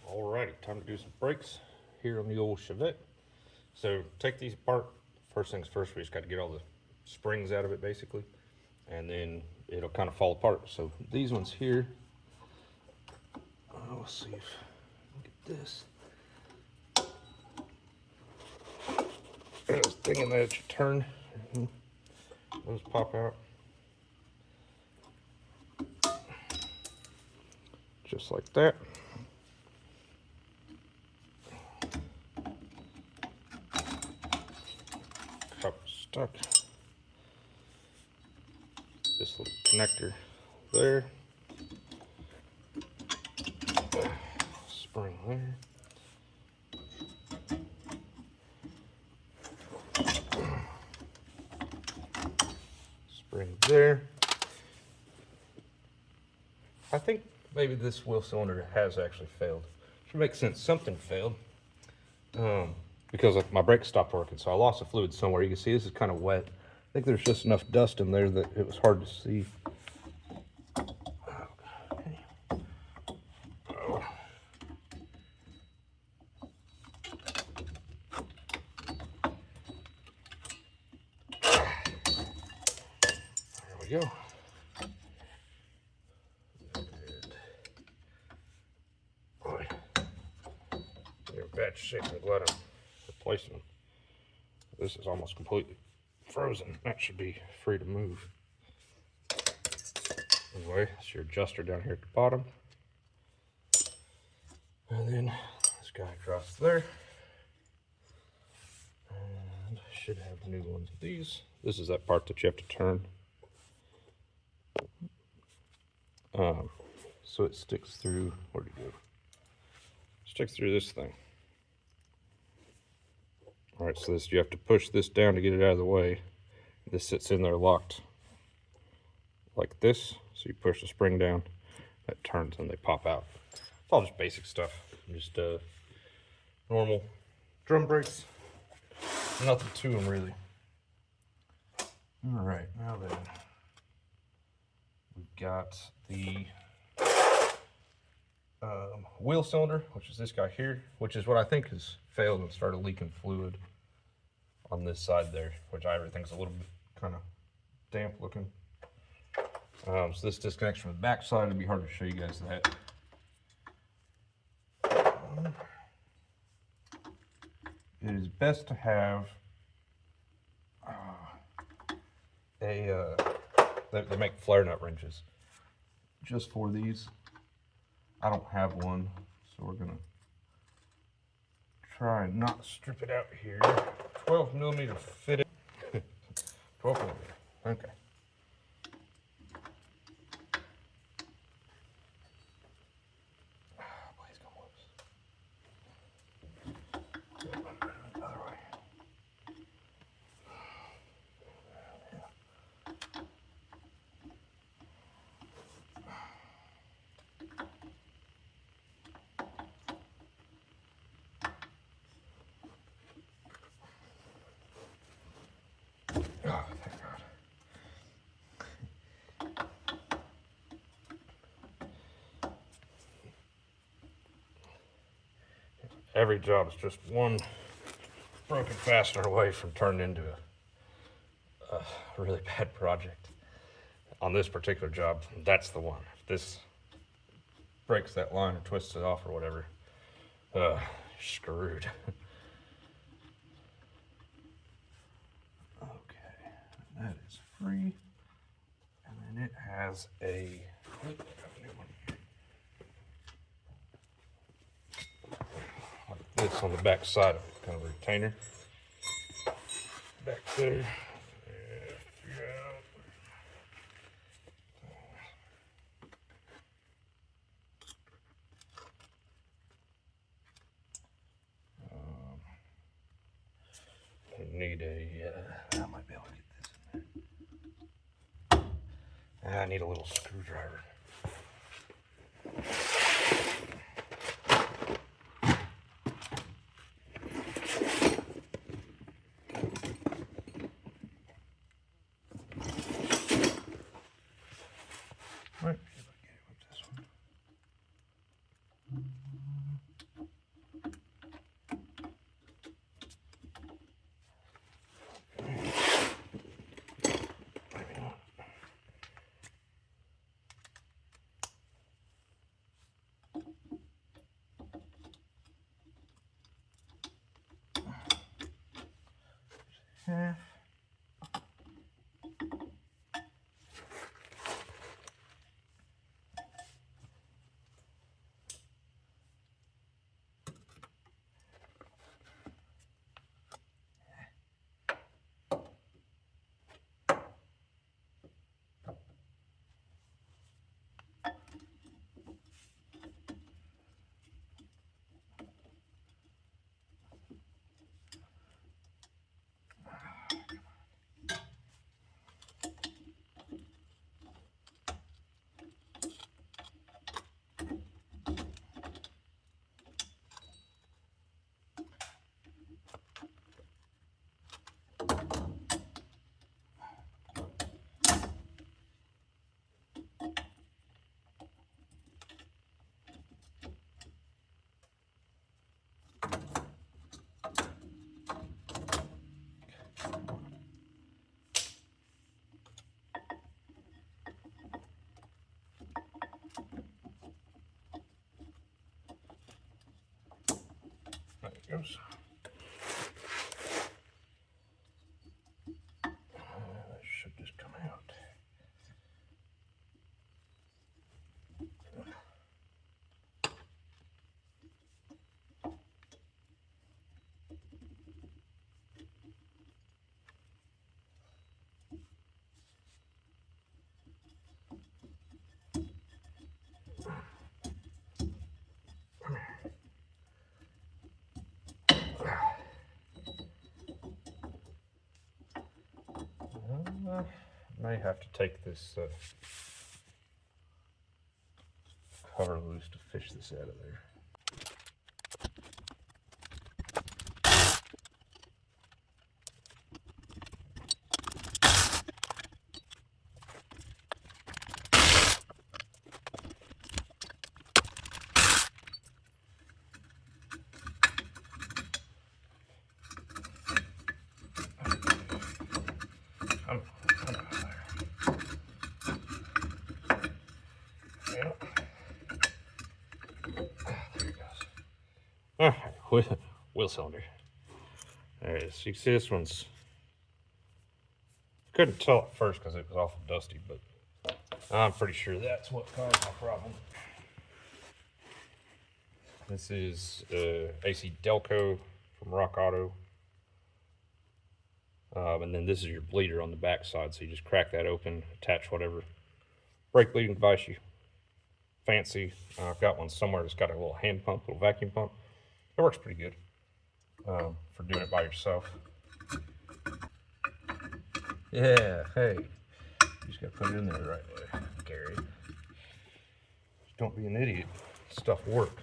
Alrighty, time to do some brakes here on the old Chevette. So take these apart. First things first, we just got to get all the springs out of it basically, and then it'll kind of fall apart. So these ones here, we'll see if I can get this. There's a thing in there that you turn, those pop out. Just like that. Cup stuck. This little connector there. Spring there. Spring there. I think maybe this wheel cylinder has actually failed. Should make sense. Something failed. Because my brakes stopped working, so I lost the fluid somewhere. You can see this is kind of wet. I think there's just enough dust in there that it was hard to see. Okay. Oh. There we go. Boy, they're in bad shape. I'm glad I'm replacing them. This is almost completely frozen. That should be free to move. Anyway, it's your adjuster down here at the bottom. And then this guy across there. And I should have new ones of these. This is that part that you have to turn. So it sticks through, where'd it go? Sticks through this thing. All right, so this, you have to push this down to get it out of the way. This sits in there locked like this. So you push the spring down, that turns and they pop out. It's all just basic stuff. Just normal drum brakes. Nothing to them really. All right, now then, we've got the wheel cylinder, which is this guy here, which is what I think has failed and started leaking fluid on this side there, which everything's a little bit kind of damp looking. So this disconnects from the back side. It'd be hard to show you guys that. It is best to have they make flare nut wrenches just for these. I don't have one, so we're gonna try and not strip it out here. 12 millimeter fitted. 12 millimeter. Okay. Please come loose. Other way. Oh, thank God. Every job is just one broken fastener away from turning into a really bad project. On this particular job, that's the one. If this breaks that line or twists it off or whatever, you're screwed. Okay, that is free. And then it has a like this on the back side of it, kind of a retainer. Back there. Need a, I might be able to get this in there. I need a little screwdriver. Might be able to get it with this one. Maybe not. Half. There it goes. That should just come out. May have to take this cover loose to fish this out of there. Come out of there. Yeah. There it goes. Alright, wheel cylinder. Alright, so you can see this one's, couldn't tell at first because it was awful dusty, but I'm pretty sure that's what caused my problem. This is AC Delco from Rock Auto. And then this is your bleeder on the back side, so you just crack that open, attach whatever brake bleeding device you fancy. I've got one somewhere that's got a little hand pump, little vacuum pump. It works pretty good for doing it by yourself. Yeah, hey, you just gotta put it in there the right way, Gary. Just don't be an idiot. Stuff works.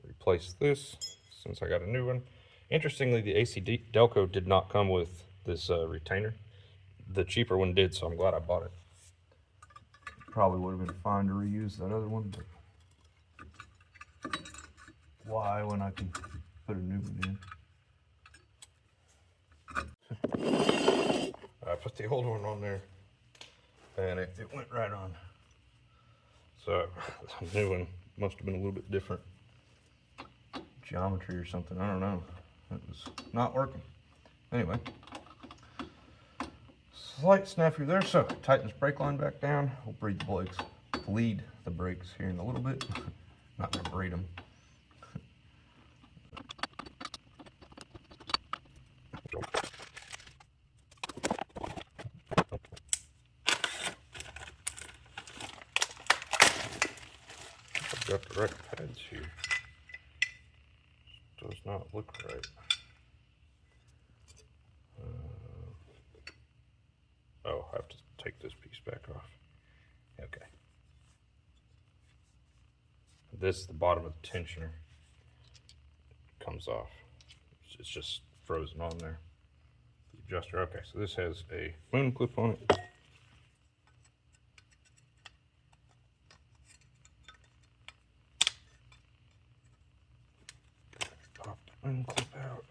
Replace this since I got a new one. Interestingly, the AC Delco did not come with this retainer. The cheaper one did, so I'm glad I bought it. Probably would have been fine to reuse that other one, but why when I can put a new one in? I put the old one on there and it went right on. So the new one must have been a little bit different geometry or something. I don't know. It was not working. Anyway, slight snafu there. So tighten this brake line back down. We'll bleed the brakes here in a little bit. Not gonna braid them. I've got the right pads here. Does not look right. Oh, I have to take this piece back off. Okay. This is the bottom of the tensioner. Comes off. It's just frozen on there. You adjuster. Okay, so this has a moon clip on it. Pop the moon clip out.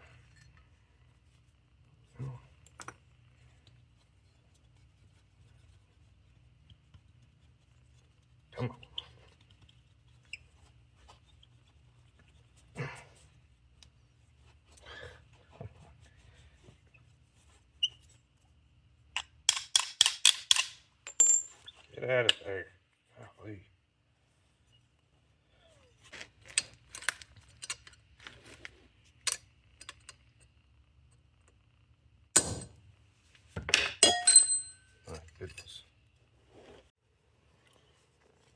Come on. Get out of there. Golly. My goodness.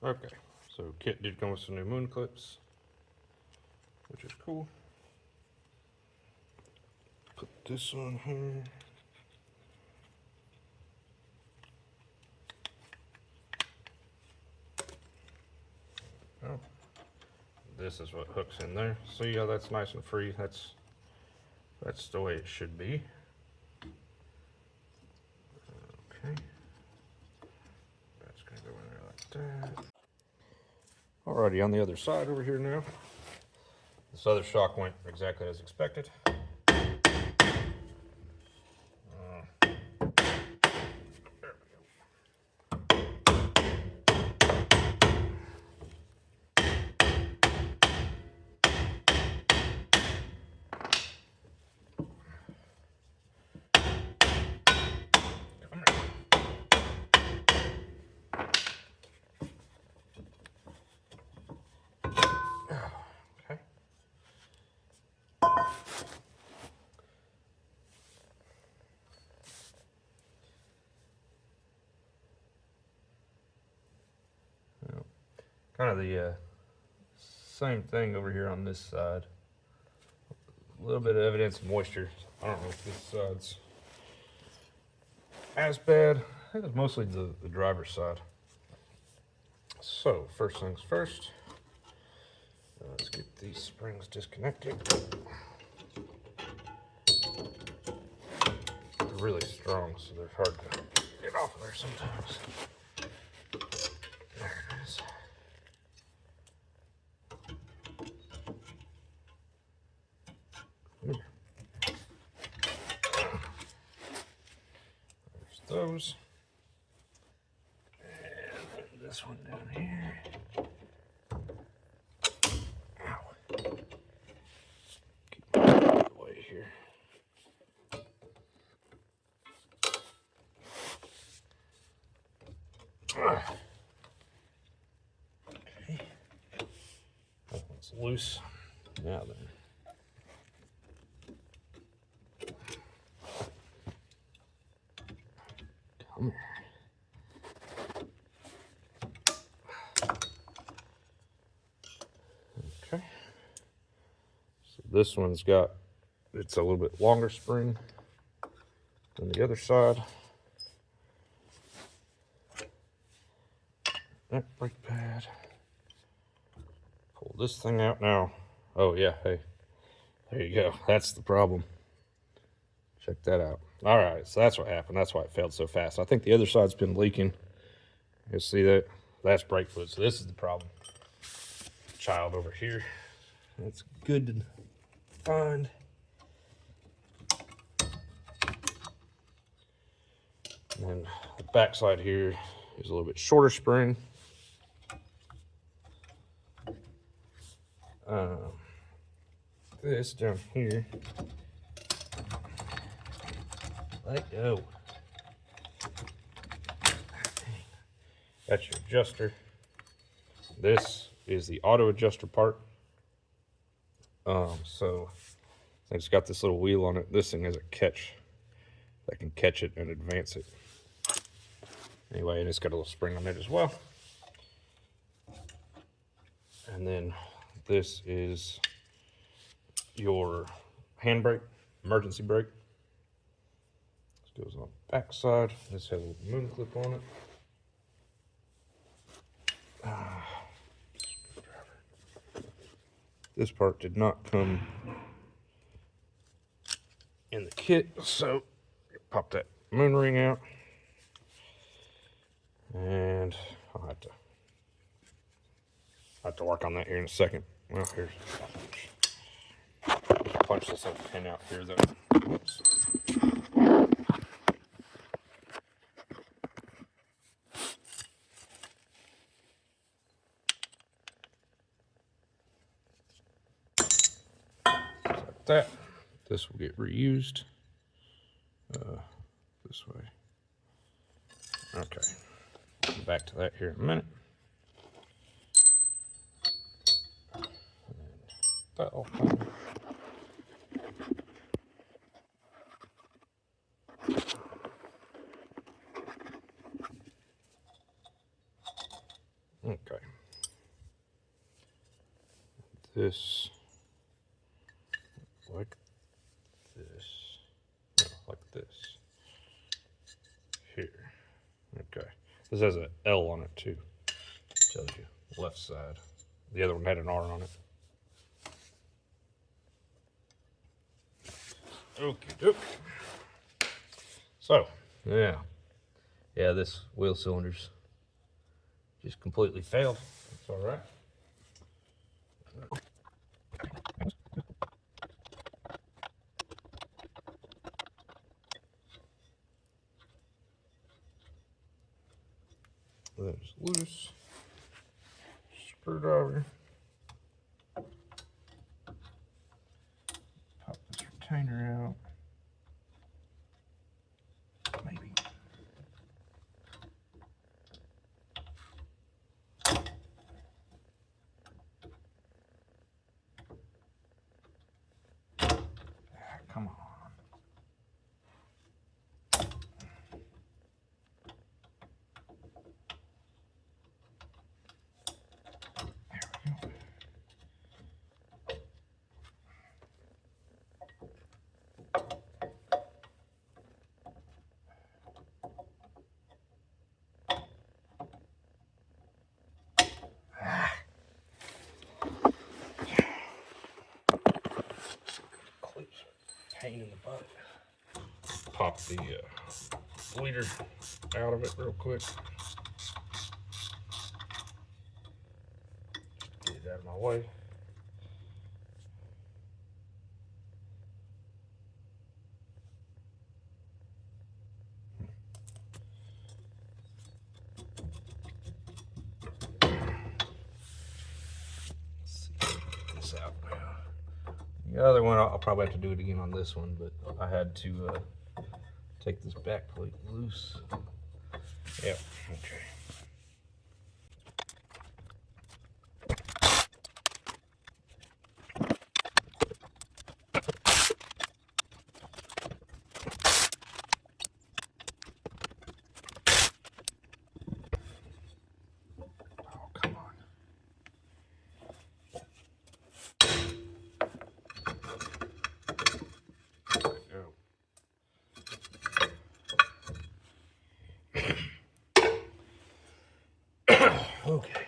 Okay, so kit did come with some new moon clips, which is cool. Put this on here. Oh, this is what hooks in there. See how that's nice and free? That's the way it should be. Okay. That's gonna go in there like that. Alrighty, on the other side over here now. This other shock went exactly as expected. Okay. Kind of the same thing over here on this side. A little bit of evidence of moisture. I don't know if this side's as bad. I think it's mostly the driver's side. So first things first, let's get these springs disconnected. They're really strong, so they're hard to get off of there sometimes. There it is. There's those. And this one down here. Ow. Keep it out of the way here. Okay. That one's loose. Now then. Come here. Okay. So this one's got, it's a little bit longer spring than the other side. That brake pad. Pull this thing out now. Oh yeah, hey, there you go. That's the problem. Check that out. All right, so that's what happened. That's why it failed so fast. I think the other side's been leaking. You see that? That's brake fluid. So this is the problem. Child over here. That's good to find. And then the back side here is a little bit shorter spring. This down here. Let go. That's your adjuster. This is the auto adjuster part. So it's got this little wheel on it. This thing has a catch that can catch it and advance it. Anyway, and it's got a little spring on it as well. And then this is your handbrake, emergency brake. This goes on the back side. This has a little moon clip on it. This part did not come in the kit, so pop that moon ring out, and I'll have to work on that here in a second. Well, here's punch this other pin out here though. Whoops. Like that. This will get reused this way. Okay. Come back to that here in a minute. That'll come. Okay. This like this. No, like this. Here. Okay. This has an L on it too. Tells you left side. The other one had an R on it. Okay. So, yeah, this wheel cylinder's just completely failed. That's all right. That's loose. Screwdriver. Pop this retainer out. Maybe. Come on. Pain in the butt. Pop the bleeder out of it real quick. Get it out of my way. Let's see, get this out. The other one, I'll probably have to do it again on this one, but I had to take this back plate loose. Yep, okay. Oh, come on. Okay.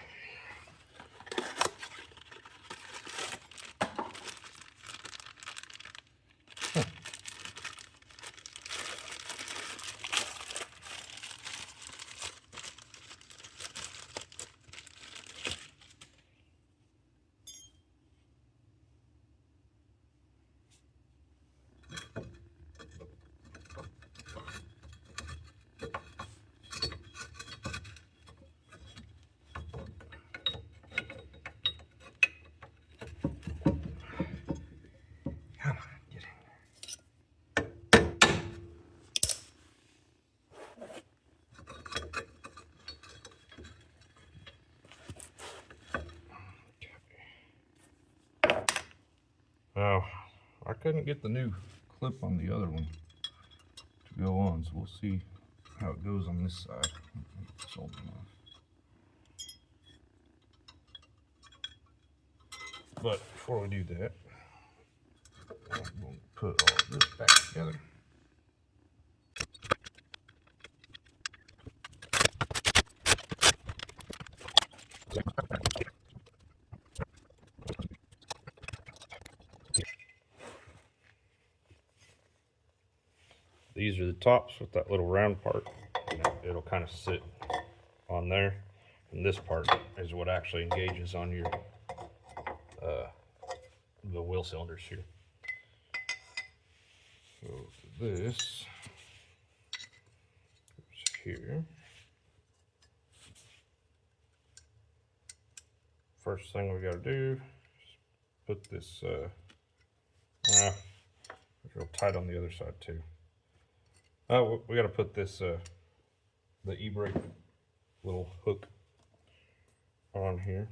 Now, I couldn't get the new clip on the other one to go on, so we'll see how it goes on this side. But before we do that, I'm going to put all of this back together. these are the tops with that little round part. And it'll kind of sit on there. And this part is what actually engages on your the wheel cylinders here. So this goes here. First thing we got to do is put this. It's real tight on the other side too. We got to put this the e-brake little hook on here.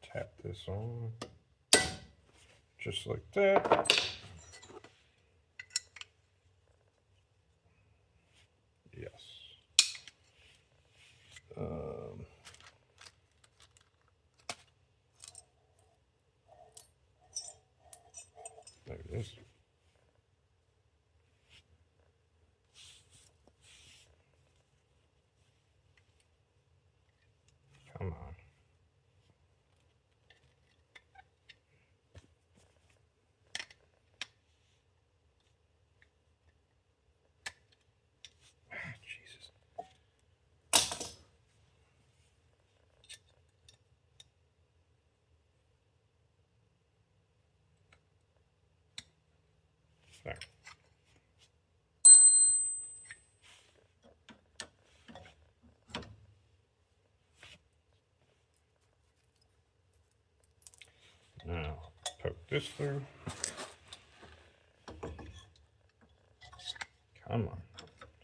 Tap this on, just like that. Yes. There it is. Come on. Jesus. There. Now, poke this through. Come on,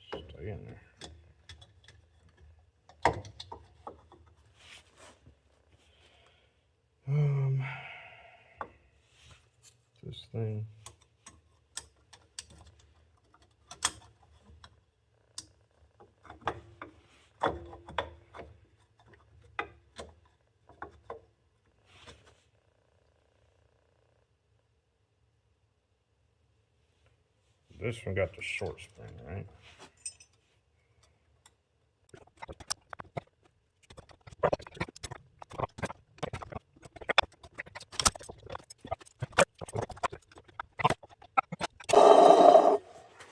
stay in there. This thing. This one got the short spring, right?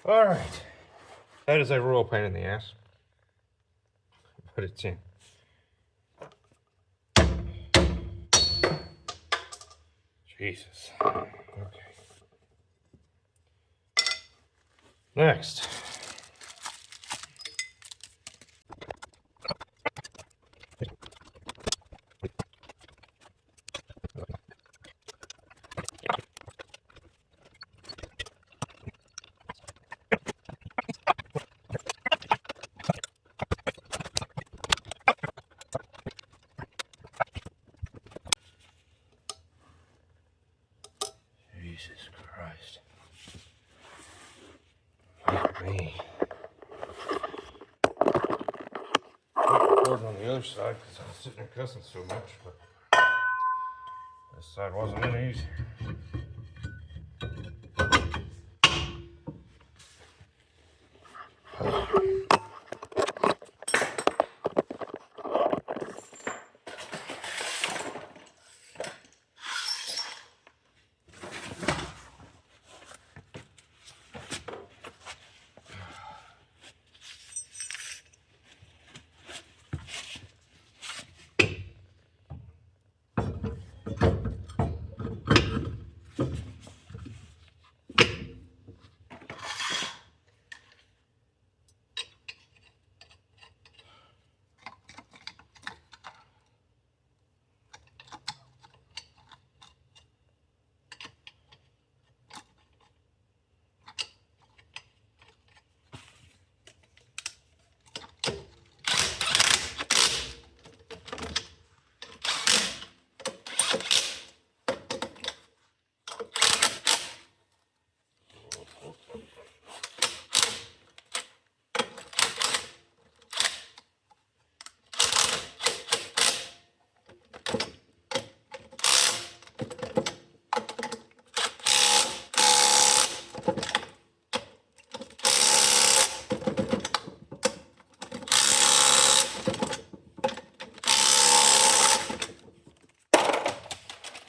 All right. That is a real pain in the ass, but it's in. Jesus. Okay. Next. Jesus Christ. Fuck me. Recording on the other side because I was sitting there cussing so much, but this side wasn't any easier.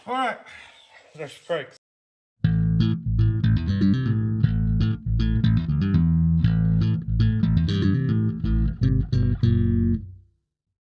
All right, there's brakes.